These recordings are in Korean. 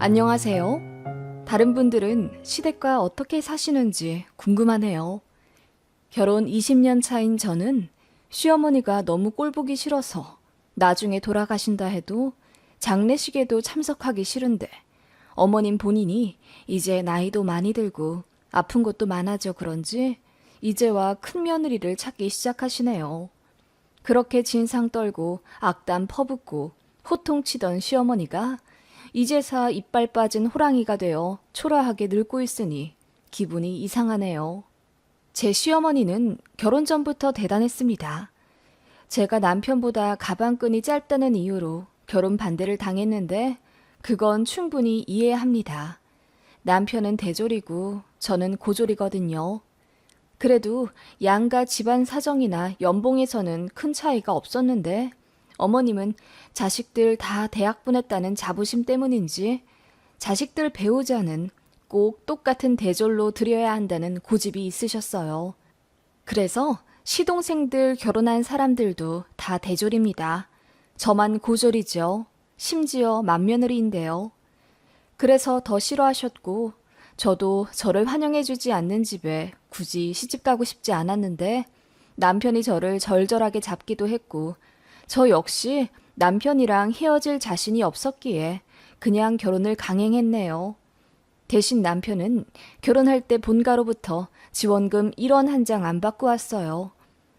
안녕하세요. 다른 분들은 시댁과 어떻게 사시는지 궁금하네요. 결혼 20년 차인 저는 시어머니가 너무 꼴보기 싫어서 나중에 돌아가신다 해도 장례식에도 참석하기 싫은데 어머님 본인이 이제 나이도 많이 들고 아픈 것도 많아져 그런지 이제와 큰 며느리를 찾기 시작하시네요. 그렇게 진상 떨고 악담 퍼붓고 호통치던 시어머니가 이제사 이빨 빠진 호랑이가 되어 초라하게 늙고 있으니 기분이 이상하네요. 제 시어머니는 결혼 전부터 대단했습니다. 제가 남편보다 가방끈이 짧다는 이유로 결혼 반대를 당했는데 그건 충분히 이해합니다. 남편은 대졸이고 저는 고졸이거든요. 그래도 양가 집안 사정이나 연봉에서는 큰 차이가 없었는데 어머님은 자식들 다 대학 보냈다는 자부심 때문인지 자식들 배우자는 꼭 똑같은 대졸로 들여야 한다는 고집이 있으셨어요. 그래서 시동생들 결혼한 사람들도 다 대졸입니다. 저만 고졸이죠. 심지어 맏며느리인데요. 그래서 더 싫어하셨고 저도 저를 환영해주지 않는 집에 굳이 시집가고 싶지 않았는데 남편이 저를 절절하게 잡기도 했고 저 역시 남편이랑 헤어질 자신이 없었기에 그냥 결혼을 강행했네요. 대신 남편은 결혼할 때 본가로부터 지원금 1원 한 장 안 받고 왔어요.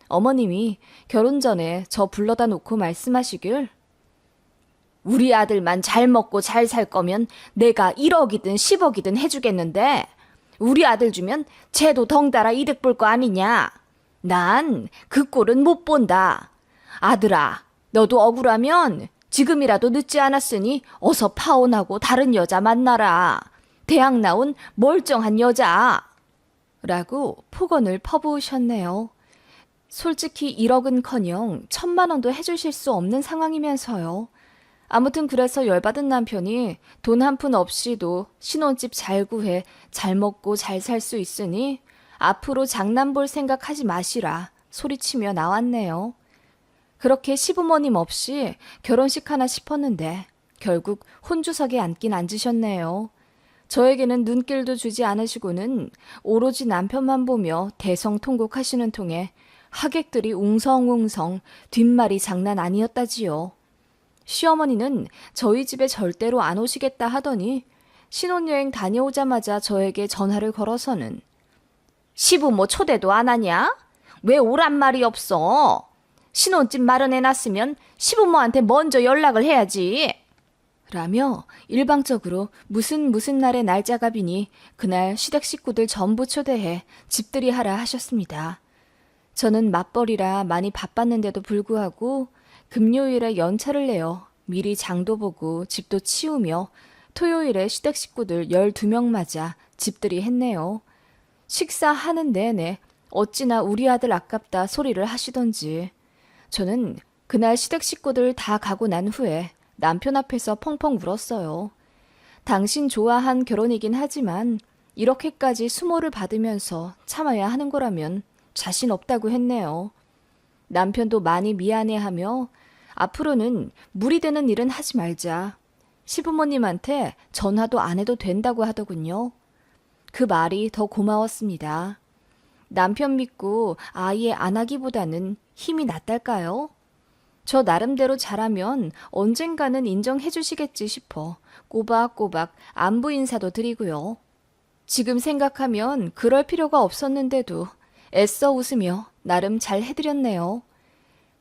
어머님이 결혼 전에 저 불러다 놓고 말씀하시길 우리 아들만 잘 먹고 잘 살 거면 내가 1억이든 10억이든 해주겠는데 우리 아들 주면 쟤도 덩달아 이득 볼 거 아니냐. 난 그 꼴은 못 본다. 아들아, 너도 억울하면 지금이라도 늦지 않았으니 어서 파혼하고 다른 여자 만나라. 대학 나온 멀쩡한 여자. 라고 폭언을 퍼부으셨네요. 솔직히 1억은커녕 1,000만 원도 해주실 수 없는 상황이면서요. 아무튼 그래서 열받은 남편이 돈 한 푼 없이도 신혼집 잘 구해 잘 먹고 잘 살 수 있으니 앞으로 장난 볼 생각하지 마시라 소리치며 나왔네요. 그렇게 시부모님 없이 결혼식 하나 싶었는데 결국 혼주석에 앉긴 앉으셨네요. 저에게는 눈길도 주지 않으시고는 오로지 남편만 보며 대성통곡하시는 통에 하객들이 웅성웅성 뒷말이 장난 아니었다지요. 시어머니는 저희 집에 절대로 안 오시겠다 하더니 신혼여행 다녀오자마자 저에게 전화를 걸어서는 시부모 초대도 안 하냐? 왜 오란 말이 없어? 신혼집 마련해놨으면 시부모한테 먼저 연락을 해야지. 라며 일방적으로 무슨 날의 날짜가 비니 그날 시댁 식구들 전부 초대해 집들이 하라 하셨습니다. 저는 맞벌이라 많이 바빴는데도 불구하고 금요일에 연차를 내어 미리 장도 보고 집도 치우며 토요일에 시댁 식구들 12명 맞아 집들이 했네요. 식사하는 내내 어찌나 우리 아들 아깝다 소리를 하시던지 저는 그날 시댁 식구들 다 가고 난 후에 남편 앞에서 펑펑 울었어요. 당신 좋아한 결혼이긴 하지만 이렇게까지 수모를 받으면서 참아야 하는 거라면 자신 없다고 했네요. 남편도 많이 미안해하며 앞으로는 무리 되는 일은 하지 말자. 시부모님한테 전화도 안 해도 된다고 하더군요. 그 말이 더 고마웠습니다. 남편 믿고 아예 안 하기보다는 힘이 낫달까요? 저 나름대로 잘하면 언젠가는 인정해 주시겠지 싶어 꼬박꼬박 안부 인사도 드리고요. 지금 생각하면 그럴 필요가 없었는데도 애써 웃으며 나름 잘 해드렸네요.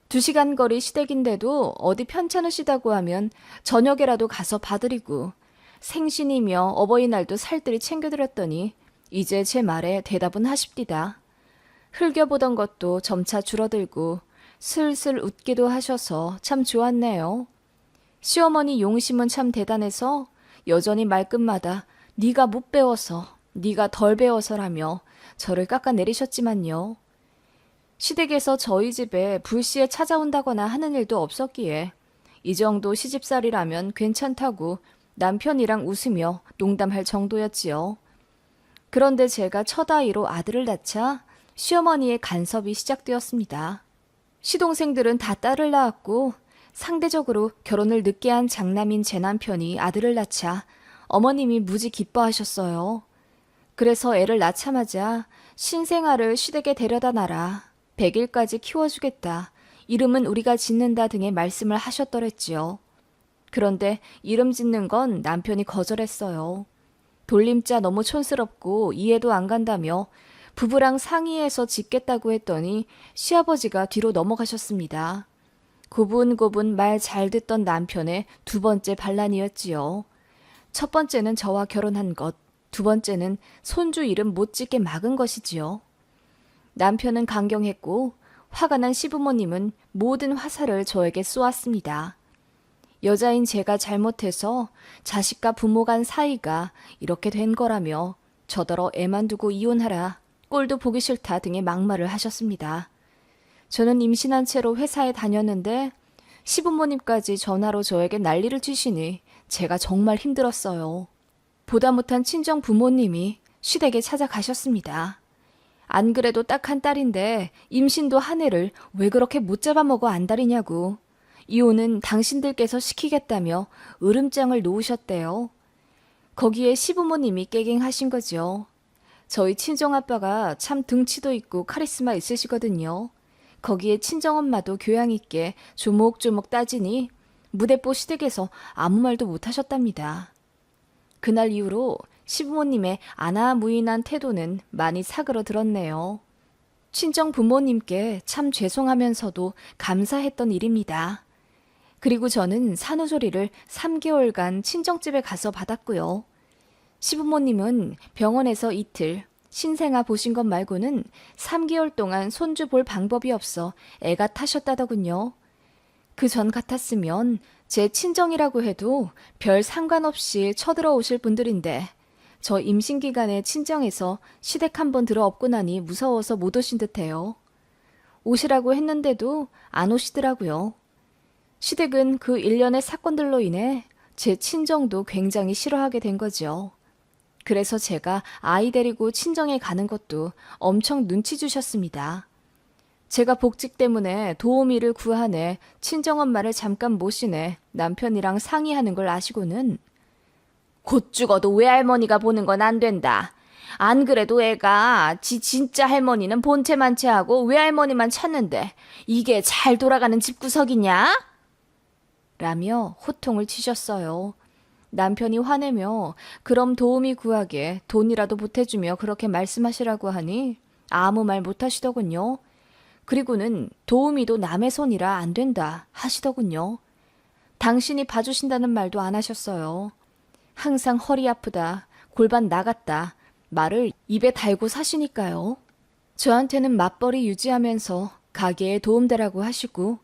2시간 거리 시댁인데도 어디 편찮으시다고 하면 저녁에라도 가서 봐드리고 생신이며 어버이날도 살뜰히 챙겨드렸더니 이제 제 말에 대답은 하십디다. 흘겨보던 것도 점차 줄어들고 슬슬 웃기도 하셔서 참 좋았네요. 시어머니 용심은 참 대단해서 여전히 말끝마다 네가 못 배워서 네가 덜 배워서라며 저를 깎아내리셨지만요. 시댁에서 저희 집에 불시에 찾아온다거나 하는 일도 없었기에 이 정도 시집살이라면 괜찮다고 남편이랑 웃으며 농담할 정도였지요. 그런데 제가 첫 아이로 아들을 낳자 시어머니의 간섭이 시작되었습니다. 시동생들은 다 딸을 낳았고 상대적으로 결혼을 늦게 한 장남인 제 남편이 아들을 낳자 어머님이 무지 기뻐하셨어요. 그래서 애를 낳자마자 신생아를 시댁에 데려다 놔라. 100일까지 키워주겠다. 이름은 우리가 짓는다 등의 말씀을 하셨더랬지요. 그런데 이름 짓는 건 남편이 거절했어요. 돌림자 너무 촌스럽고 이해도 안 간다며 부부랑 상의해서 짓겠다고 했더니 시아버지가 뒤로 넘어가셨습니다. 고분고분 말 잘 듣던 남편의 두 번째 반란이었지요. 첫 번째는 저와 결혼한 것, 두 번째는 손주 이름 못 짓게 막은 것이지요. 남편은 강경했고 화가 난 시부모님은 모든 화살을 저에게 쏘았습니다. 여자인 제가 잘못해서 자식과 부모 간 사이가 이렇게 된 거라며 저더러 애만 두고 이혼하라, 꼴도 보기 싫다 등의 막말을 하셨습니다. 저는 임신한 채로 회사에 다녔는데 시부모님까지 전화로 저에게 난리를 치시니 제가 정말 힘들었어요. 보다 못한 친정 부모님이 시댁에 찾아가셨습니다. 안 그래도 딱 한 딸인데 임신도 한 해를 왜 그렇게 못 잡아먹어 안달이냐고. 이혼은 당신들께서 시키겠다며 으름장을 놓으셨대요. 거기에 시부모님이 깨갱하신 거죠. 저희 친정아빠가 참 등치도 있고 카리스마 있으시거든요. 거기에 친정엄마도 교양 있게 조목조목 따지니 무대뽀 시댁에서 아무 말도 못 하셨답니다. 그날 이후로 시부모님의 아나무인한 태도는 많이 사그러들었네요. 친정 부모님께 참 죄송하면서도 감사했던 일입니다. 그리고 저는 산후조리를 3개월간 친정집에 가서 받았고요. 시부모님은 병원에서 이틀, 신생아 보신 것 말고는 3개월 동안 손주 볼 방법이 없어 애가 타셨다더군요. 그 전 같았으면 제 친정이라고 해도 별 상관없이 쳐들어오실 분들인데 저 임신 기간에 친정에서 시댁 한번 들어엎고 나니 무서워서 못 오신 듯해요. 오시라고 했는데도 안 오시더라고요. 시댁은 그 일련의 사건들로 인해 제 친정도 굉장히 싫어하게 된 거죠. 그래서 제가 아이 데리고 친정에 가는 것도 엄청 눈치 주셨습니다. 제가 복직 때문에 도우미를 구하네 친정엄마를 잠깐 모시네 남편이랑 상의하는 걸 아시고는 곧 죽어도 외할머니가 보는 건 안 된다. 안 그래도 애가 지 진짜 할머니는 본체만체하고 외할머니만 찾는데 이게 잘 돌아가는 집구석이냐? 라며 호통을 치셨어요. 남편이 화내며 그럼 도우미 구하게 돈이라도 보태주며 그렇게 말씀하시라고 하니 아무 말 못하시더군요. 그리고는 도우미도 남의 손이라 안 된다 하시더군요. 당신이 봐주신다는 말도 안 하셨어요. 항상 허리 아프다, 골반 나갔다 말을 입에 달고 사시니까요. 저한테는 맞벌이 유지하면서 가게에 도움되라고 하시고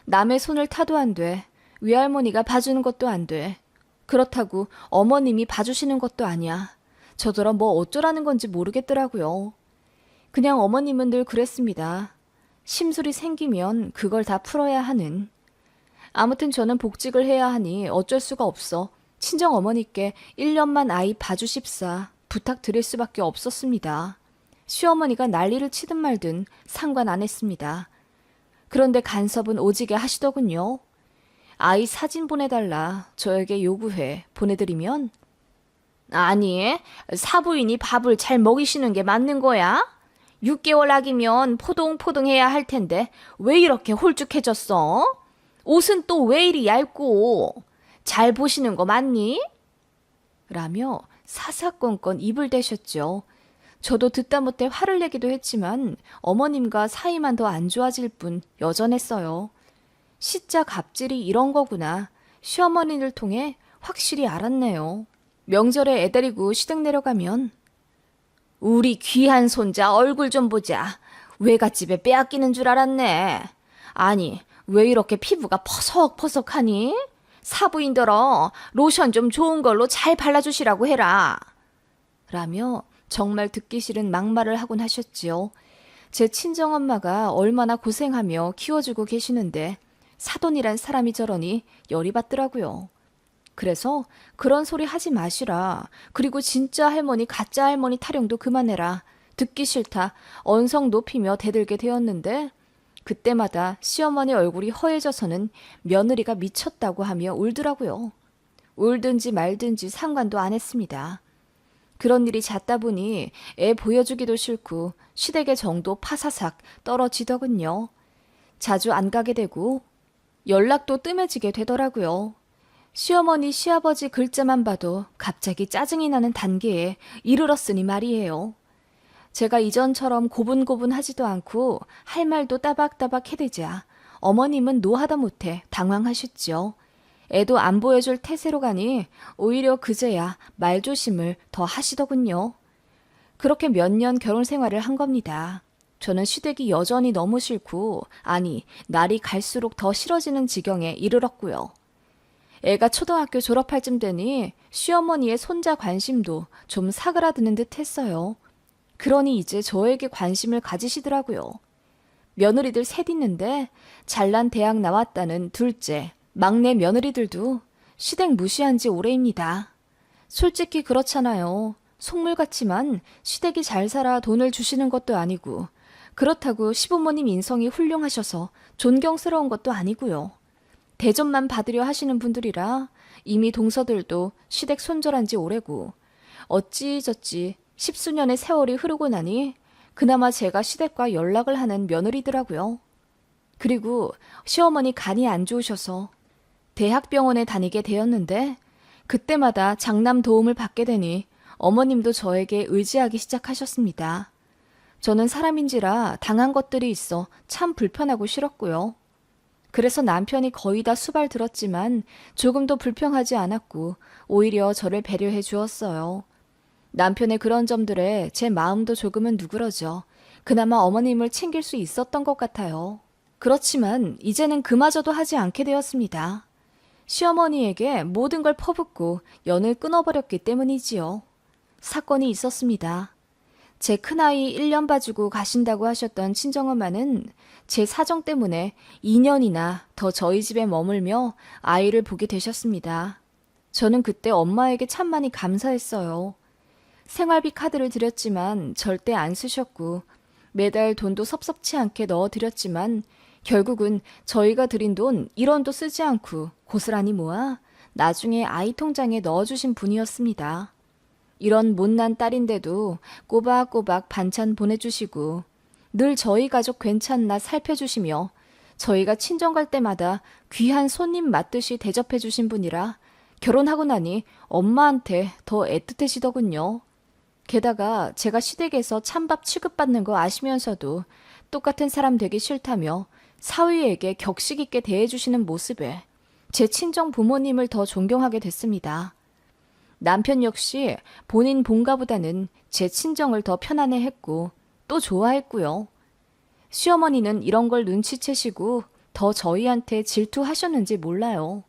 남의 손을 타도 안 돼. 외할머니가 봐주는 것도 안 돼. 그렇다고 어머님이 봐주시는 것도 아니야. 저더러 뭐 어쩌라는 건지 모르겠더라고요. 그냥 어머님은 늘 그랬습니다. 심술이 생기면 그걸 다 풀어야 하는. 아무튼 저는 복직을 해야 하니 어쩔 수가 없어 친정 어머니께 1년만 아이 봐주십사 부탁드릴 수밖에 없었습니다. 시어머니가 난리를 치든 말든 상관 안 했습니다. 그런데 간섭은 오지게 하시더군요. 아이 사진 보내달라 저에게 요구해 보내드리면 아니 사부인이 밥을 잘 먹이시는 게 맞는 거야? 6개월 아기면 포동포동해야 할 텐데 왜 이렇게 홀쭉해졌어? 옷은 또 왜 이리 얇고 잘 보시는 거 맞니? 라며 사사건건 입을 대셨죠. 저도 듣다 못해 화를 내기도 했지만 어머님과 사이만 더 안 좋아질 뿐 여전했어요. 시자 갑질이 이런 거구나. 시어머니를 통해 확실히 알았네요. 명절에 애 데리고 시댁 내려가면 우리 귀한 손자 얼굴 좀 보자. 외갓집에 빼앗기는 줄 알았네. 아니 왜 이렇게 피부가 퍼석퍼석하니? 사부인더러 로션 좀 좋은 걸로 잘 발라주시라고 해라. 라며 정말 듣기 싫은 막말을 하곤 하셨지요. 제 친정엄마가 얼마나 고생하며 키워주고 계시는데 사돈이란 사람이 저러니 열이 받더라고요. 그래서 그런 소리 하지 마시라. 그리고 진짜 할머니 가짜 할머니 타령도 그만해라. 듣기 싫다. 언성 높이며 대들게 되었는데 그때마다 시어머니 얼굴이 허해져서는 며느리가 미쳤다고 하며 울더라고요. 울든지 말든지 상관도 안 했습니다. 그런 일이 잦다 보니 애 보여주기도 싫고 시댁의 정도 파사삭 떨어지더군요. 자주 안 가게 되고 연락도 뜸해지게 되더라고요. 시어머니, 시아버지 글자만 봐도 갑자기 짜증이 나는 단계에 이르렀으니 말이에요. 제가 이전처럼 고분고분하지도 않고 할 말도 따박따박 해대자 어머님은 노하다 못해 당황하셨죠. 애도 안 보여줄 태세로 가니 오히려 그제야 말조심을 더 하시더군요. 그렇게 몇 년 결혼 생활을 한 겁니다. 저는 시댁이 여전히 너무 싫고, 아니, 날이 갈수록 더 싫어지는 지경에 이르렀고요. 애가 초등학교 졸업할 쯤 되니 시어머니의 손자 관심도 좀 사그라드는 듯 했어요. 그러니 이제 저에게 관심을 가지시더라고요. 며느리들 셋 있는데 잘난 대학 나왔다는 둘째, 막내 며느리들도 시댁 무시한 지 오래입니다. 솔직히 그렇잖아요. 속물 같지만 시댁이 잘 살아 돈을 주시는 것도 아니고 그렇다고 시부모님 인성이 훌륭하셔서 존경스러운 것도 아니고요. 대접만 받으려 하시는 분들이라 이미 동서들도 시댁 손절한 지 오래고 어찌저찌 십수년의 세월이 흐르고 나니 그나마 제가 시댁과 연락을 하는 며느리더라고요. 그리고 시어머니 간이 안 좋으셔서 대학병원에 다니게 되었는데 그때마다 장남 도움을 받게 되니 어머님도 저에게 의지하기 시작하셨습니다. 저는 사람인지라 당한 것들이 있어 참 불편하고 싫었고요. 그래서 남편이 거의 다 수발 들었지만 조금도 불평하지 않았고 오히려 저를 배려해 주었어요. 남편의 그런 점들에 제 마음도 조금은 누그러져 그나마 어머님을 챙길 수 있었던 것 같아요. 그렇지만 이제는 그마저도 하지 않게 되었습니다. 시어머니에게 모든 걸 퍼붓고 연을 끊어버렸기 때문이지요. 사건이 있었습니다. 제 큰아이 1년 봐주고 가신다고 하셨던 친정엄마는 제 사정 때문에 2년이나 더 저희 집에 머물며 아이를 보게 되셨습니다. 저는 그때 엄마에게 참 많이 감사했어요. 생활비 카드를 드렸지만 절대 안 쓰셨고 매달 돈도 섭섭치 않게 넣어드렸지만 결국은 저희가 드린 돈 1원도 쓰지 않고 고스란히 모아 나중에 아이 통장에 넣어주신 분이었습니다. 이런 못난 딸인데도 꼬박꼬박 반찬 보내주시고 늘 저희 가족 괜찮나 살펴주시며 저희가 친정 갈 때마다 귀한 손님 맞듯이 대접해주신 분이라 결혼하고 나니 엄마한테 더 애틋해지더군요. 게다가 제가 시댁에서 찬밥 취급받는 거 아시면서도 똑같은 사람 되기 싫다며 사위에게 격식 있게 대해주시는 모습에 제 친정 부모님을 더 존경하게 됐습니다. 남편 역시 본인 본가보다는 제 친정을 더 편안해했고 또 좋아했고요. 시어머니는 이런 걸 눈치채시고 더 저희한테 질투하셨는지 몰라요.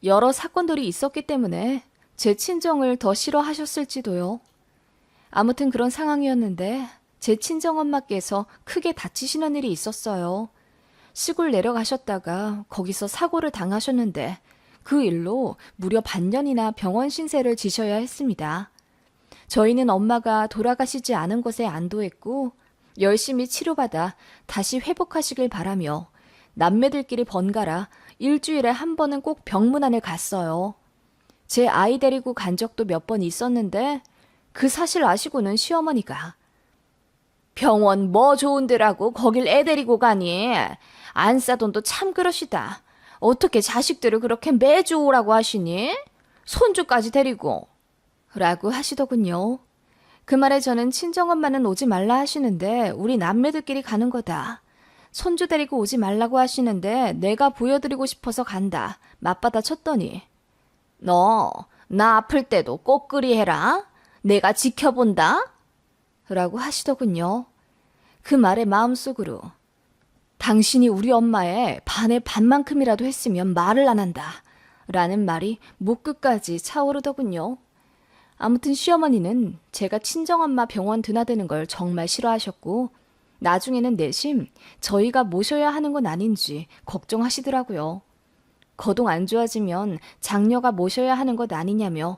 여러 사건들이 있었기 때문에 제 친정을 더 싫어하셨을지도요. 아무튼 그런 상황이었는데 제 친정엄마께서 크게 다치시는 일이 있었어요. 시골 내려가셨다가 거기서 사고를 당하셨는데 그 일로 무려 반년이나 병원 신세를 지셔야 했습니다. 저희는 엄마가 돌아가시지 않은 것에 안도했고 열심히 치료받아 다시 회복하시길 바라며 남매들끼리 번갈아 일주일에 한 번은 꼭 병문안을 갔어요. 제 아이 데리고 간 적도 몇 번 있었는데 그 사실 아시고는 시어머니가 병원 뭐 좋은 데라고 거길 애 데리고 가니? 안 싸돈도 참 그러시다. 어떻게 자식들을 그렇게 매주 오라고 하시니? 손주까지 데리고. 라고 하시더군요. 그 말에 저는 친정엄마는 오지 말라 하시는데 우리 남매들끼리 가는 거다. 손주 데리고 오지 말라고 하시는데 내가 보여드리고 싶어서 간다. 맞받아 쳤더니 너 나 아플 때도 꼭 그리 해라. 내가 지켜본다. 라고 하시더군요. 그 말에 마음속으로 당신이 우리 엄마의 반의 반만큼이라도 했으면 말을 안 한다. 라는 말이 목 끝까지 차오르더군요. 아무튼 시어머니는 제가 친정엄마 병원 드나드는 걸 정말 싫어하셨고 나중에는 내심 저희가 모셔야 하는 건 아닌지 걱정하시더라고요. 거동 안 좋아지면 장녀가 모셔야 하는 것 아니냐며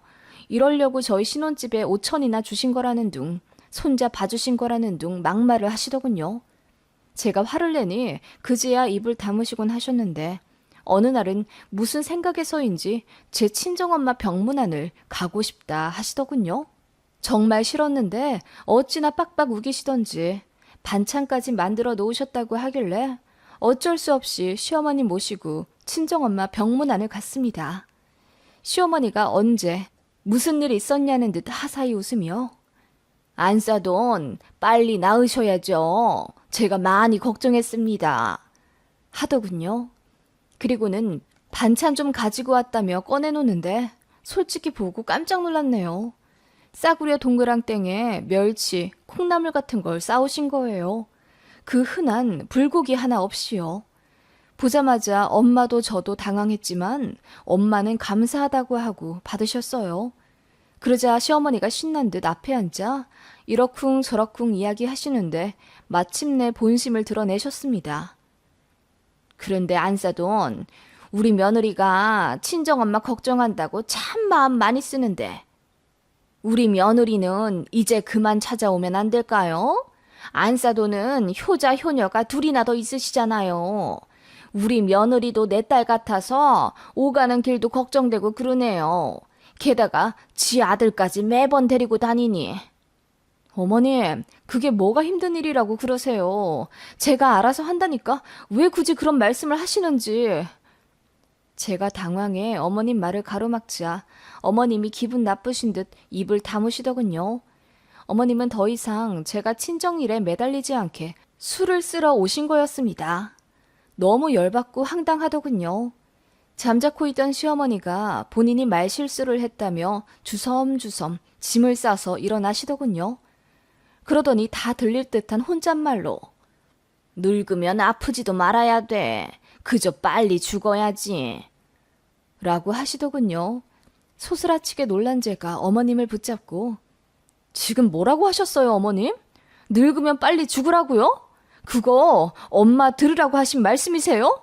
이러려고 저희 신혼집에 5천이나 주신 거라는 둥 손자 봐주신 거라는 둥 막말을 하시더군요. 제가 화를 내니 그제야 입을 다무시곤 하셨는데 어느 날은 무슨 생각에서인지 제 친정엄마 병문안을 가고 싶다 하시더군요. 정말 싫었는데 어찌나 빡빡 우기시던지 반찬까지 만들어 놓으셨다고 하길래 어쩔 수 없이 시어머니 모시고 친정엄마 병문안을 갔습니다. 시어머니가 언제 무슨 일 있었냐는 듯 하사히 웃으며 안사돈 빨리 나으셔야죠. 제가 많이 걱정했습니다. 하더군요. 그리고는 반찬 좀 가지고 왔다며 꺼내놓는데 솔직히 보고 깜짝 놀랐네요. 싸구려 동그랑땡에 멸치, 콩나물 같은 걸 싸오신 거예요. 그 흔한 불고기 하나 없이요. 보자마자 엄마도 저도 당황했지만 엄마는 감사하다고 하고 받으셨어요. 그러자 시어머니가 신난 듯 앞에 앉아 이러쿵 저러쿵 이야기하시는데 마침내 본심을 드러내셨습니다. 그런데 안사돈, 우리 며느리가 친정엄마 걱정한다고 참 마음 많이 쓰는데 우리 며느리는 이제 그만 찾아오면 안 될까요? 안사돈은 효자 효녀가 둘이나 더 있으시잖아요. 우리 며느리도 내 딸 같아서 오가는 길도 걱정되고 그러네요. 게다가 지 아들까지 매번 데리고 다니니. 어머님, 그게 뭐가 힘든 일이라고 그러세요. 제가 알아서 한다니까 왜 굳이 그런 말씀을 하시는지. 제가 당황해 어머님 말을 가로막자 어머님이 기분 나쁘신 듯 입을 다무시더군요. 어머님은 더 이상 제가 친정일에 매달리지 않게 술을 쓰러 오신 거였습니다. 너무 열받고 황당하더군요. 잠자코 있던 시어머니가 본인이 말실수를 했다며 주섬주섬 짐을 싸서 일어나시더군요. 그러더니 다 들릴 듯한 혼잣말로 늙으면 아프지도 말아야 돼. 그저 빨리 죽어야지. 라고 하시더군요. 소스라치게 놀란 제가 어머님을 붙잡고 지금 뭐라고 하셨어요, 어머님? 늙으면 빨리 죽으라고요? 그거 엄마 들으라고 하신 말씀이세요?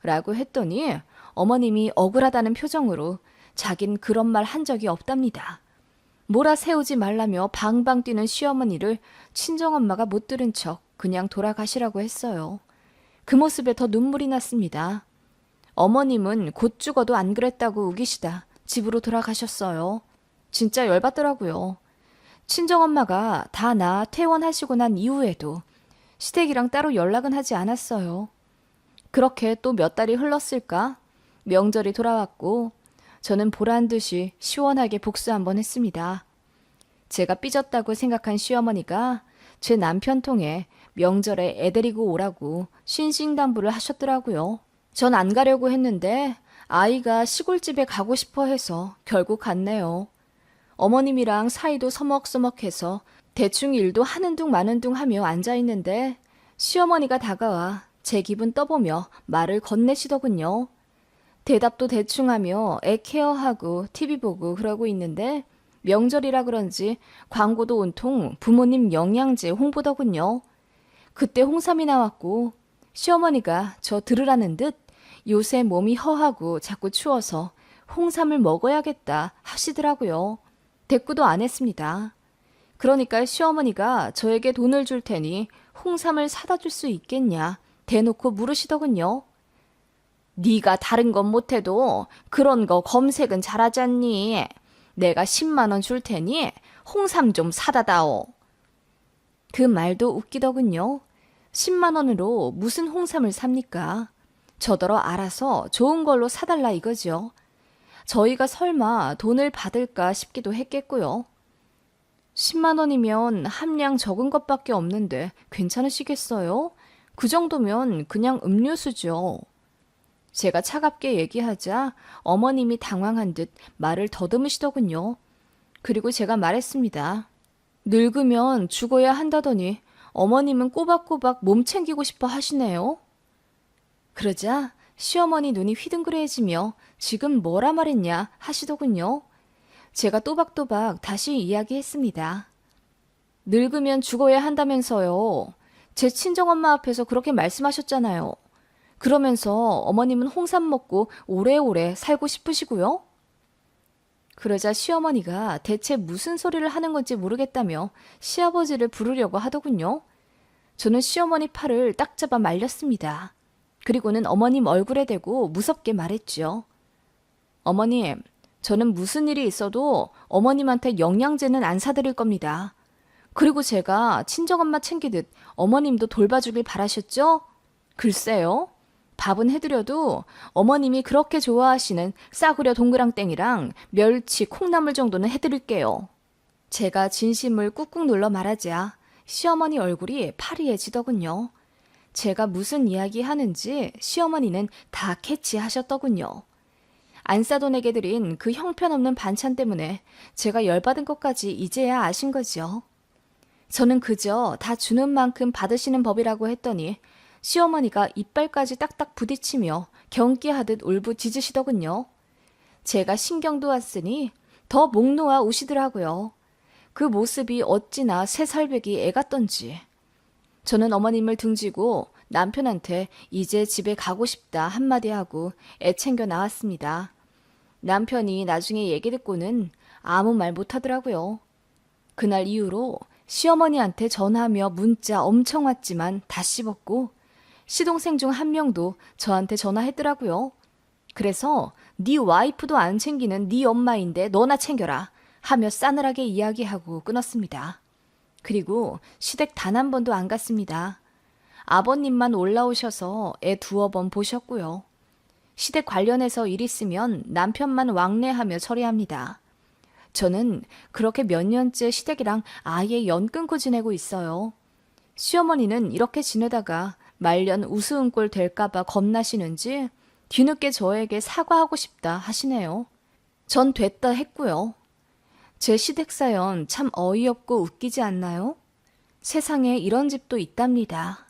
라고 했더니 어머님이 억울하다는 표정으로 자긴 그런 말 한 적이 없답니다. 몰아세우지 말라며 방방 뛰는 시어머니를 친정엄마가 못 들은 척 그냥 돌아가시라고 했어요. 그 모습에 더 눈물이 났습니다. 어머님은 곧 죽어도 안 그랬다고 우기시다 집으로 돌아가셨어요. 진짜 열받더라고요. 친정엄마가 다 나 퇴원하시고 난 이후에도 시댁이랑 따로 연락은 하지 않았어요. 그렇게 또 몇 달이 흘렀을까? 명절이 돌아왔고 저는 보란 듯이 시원하게 복수 한번 했습니다. 제가 삐졌다고 생각한 시어머니가 제 남편 통해 명절에 애 데리고 오라고 신신당부를 하셨더라고요. 전 안 가려고 했는데 아이가 시골집에 가고 싶어 해서 결국 갔네요. 어머님이랑 사이도 서먹서먹해서 대충 일도 하는 둥 마는 둥 하며 앉아있는데 시어머니가 다가와 제 기분 떠보며 말을 건네시더군요. 대답도 대충 하며 애 케어하고 TV 보고 그러고 있는데 명절이라 그런지 광고도 온통 부모님 영양제 홍보더군요. 그때 홍삼이 나왔고 시어머니가 저 들으라는 듯 요새 몸이 허하고 자꾸 추워서 홍삼을 먹어야겠다 하시더라고요. 대꾸도 안 했습니다. 그러니까 시어머니가 저에게 돈을 줄 테니 홍삼을 사다 줄 수 있겠냐 대놓고 물으시더군요. 네가 다른 건 못해도 그런 거 검색은 잘하잖니. 내가 10만 원 줄 테니 홍삼 좀 사다 다오. 그 말도 웃기더군요. 10만 원으로 무슨 홍삼을 삽니까? 저더러 알아서 좋은 걸로 사달라 이거죠. 저희가 설마 돈을 받을까 싶기도 했겠고요. 10만 원이면 함량 적은 것밖에 없는데 괜찮으시겠어요? 그 정도면 그냥 음료수죠. 제가 차갑게 얘기하자 어머님이 당황한 듯 말을 더듬으시더군요. 그리고 제가 말했습니다. 늙으면 죽어야 한다더니 어머님은 꼬박꼬박 몸 챙기고 싶어 하시네요. 그러자 시어머니 눈이 휘둥그레해지며 지금 뭐라 말했냐 하시더군요. 제가 또박또박 다시 이야기했습니다. 늙으면 죽어야 한다면서요. 제 친정엄마 앞에서 그렇게 말씀하셨잖아요. 그러면서 어머님은 홍삼 먹고 오래오래 살고 싶으시고요. 그러자 시어머니가 대체 무슨 소리를 하는 건지 모르겠다며 시아버지를 부르려고 하더군요. 저는 시어머니 팔을 딱 잡아 말렸습니다. 그리고는 어머님 얼굴에 대고 무섭게 말했죠. 어머님, 저는 무슨 일이 있어도 어머님한테 영양제는 안 사드릴 겁니다. 그리고 제가 친정엄마 챙기듯 어머님도 돌봐주길 바라셨죠? 글쎄요. 밥은 해드려도 어머님이 그렇게 좋아하시는 싸구려 동그랑땡이랑 멸치, 콩나물 정도는 해드릴게요. 제가 진심을 꾹꾹 눌러 말하자 시어머니 얼굴이 파리해지더군요. 제가 무슨 이야기 하는지 시어머니는 다 캐치하셨더군요. 안 싸돈 에게 드린 그 형편없는 반찬 때문에 제가 열받은 것까지 이제야 아신 거죠. 저는 그저 다 주는 만큼 받으시는 법이라고 했더니 시어머니가 이빨까지 딱딱 부딪히며 경기하듯 울부짖으시더군요. 제가 신경도 왔으니 더 목 놓아 우시더라고요. 그 모습이 어찌나 새살배기 애 같던지. 저는 어머님을 등지고 남편한테 이제 집에 가고 싶다 한마디 하고 애 챙겨 나왔습니다. 남편이 나중에 얘기 듣고는 아무 말 못하더라고요. 그날 이후로 시어머니한테 전화하며 문자 엄청 왔지만 다 씹었고 시동생 중 한 명도 저한테 전화했더라고요. 그래서 네 와이프도 안 챙기는 네 엄마인데 너나 챙겨라 하며 싸늘하게 이야기하고 끊었습니다. 그리고 시댁 단 한 번도 안 갔습니다. 아버님만 올라오셔서 애 두어 번 보셨고요. 시댁 관련해서 일 있으면 남편만 왕래하며 처리합니다. 저는 그렇게 몇 년째 시댁이랑 아예 연 끊고 지내고 있어요. 시어머니는 이렇게 지내다가 말년 우스운 꼴 될까봐 겁나시는지 뒤늦게 저에게 사과하고 싶다 하시네요. 전 됐다 했고요. 제 시댁 사연 참 어이없고 웃기지 않나요? 세상에 이런 집도 있답니다.